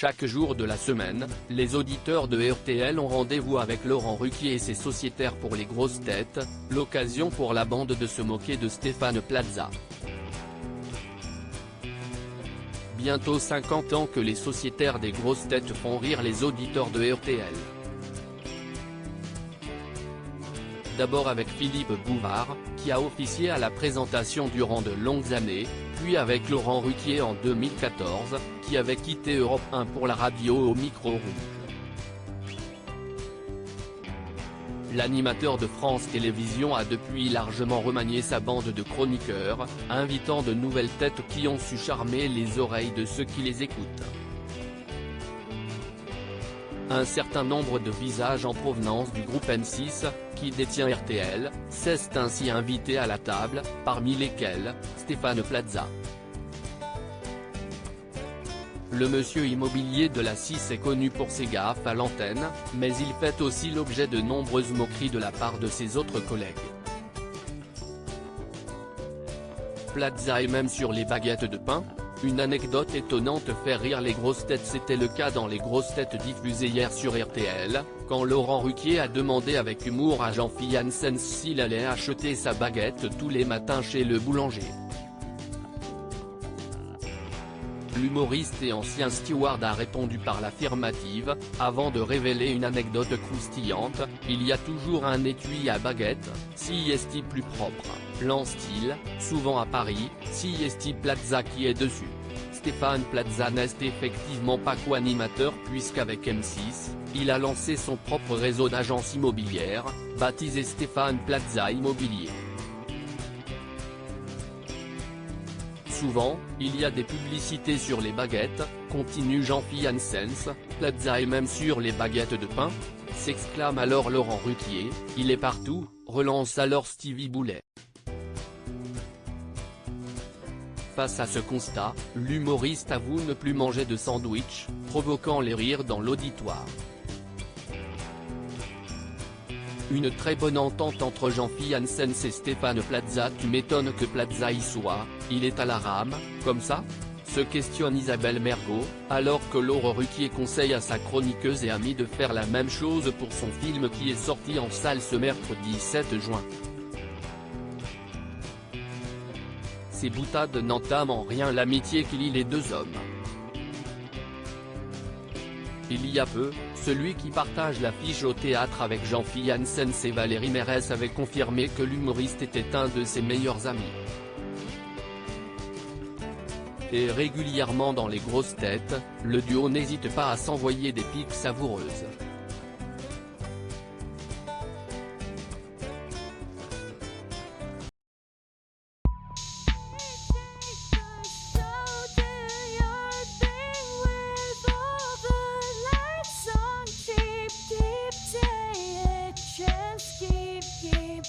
Chaque jour de la semaine, les auditeurs de RTL ont rendez-vous avec Laurent Ruquier et ses sociétaires pour les grosses têtes, l'occasion pour la bande de se moquer de Stéphane Plaza. Bientôt 50 ans que les sociétaires des grosses têtes font rire les auditeurs de RTL. D'abord avec Philippe Bouvard, qui a officié à la présentation durant de longues années, puis avec Laurent Ruquier en 2014, qui avait quitté Europe 1 pour la radio au micro rouge. L'animateur de France Télévisions a depuis largement remanié sa bande de chroniqueurs, invitant de nouvelles têtes qui ont su charmer les oreilles de ceux qui les écoutent. Un certain nombre de visages en provenance du groupe M6, qui détient RTL, s'est ainsi invité à la table, parmi lesquels, Stéphane Plaza. Le monsieur immobilier de la 6 est connu pour ses gaffes à l'antenne, mais il fait aussi l'objet de nombreuses moqueries de la part de ses autres collègues. Plaza est même sur les baguettes de pain. Une anecdote étonnante fait rire les grosses têtes. C'était le cas dans les grosses têtes diffusées hier sur RTL, quand Laurent Ruquier a demandé avec humour à Jean-Philippe Janssen s'il allait acheter sa baguette tous les matins chez le boulanger. L'humoriste et ancien steward a répondu par l'affirmative, avant de révéler une anecdote croustillante: il y a toujours un étui à baguette, si est-il plus propre, lance-t-il, souvent à Paris, si est-il Plaza qui est dessus. Stéphane Plaza n'est effectivement pas co-animateur puisqu'avec M6, il a lancé son propre réseau d'agences immobilières, baptisé Stéphane Plaza Immobilier. Souvent, il y a des publicités sur les baguettes, continue Jean-Philippe Janssen. Plaza est même sur les baguettes de pain, s'exclame alors Laurent Ruquier. Il est partout, relance alors Stevie Boulet. Face à ce constat, l'humoriste avoue ne plus manger de sandwich, provoquant les rires dans l'auditoire. Une très bonne entente entre Jean-Philippe Janssen et Stéphane Plaza. Tu m'étonnes que Plaza y soit, il est à la rame, comme ça ? Se questionne Isabelle Mergo, alors que Laurent Ruquier conseille à sa chroniqueuse et amie de faire la même chose pour son film qui est sorti en salle ce mercredi 7 juin. Ces boutades n'entament en rien l'amitié qui lie les deux hommes. Il y a peu, celui qui partage l'affiche au théâtre avec Jean-Philippe Janssen et Valérie Mérès avait confirmé que l'humoriste était un de ses meilleurs amis. Et régulièrement dans les grosses têtes, le duo n'hésite pas à s'envoyer des piques savoureuses. Keep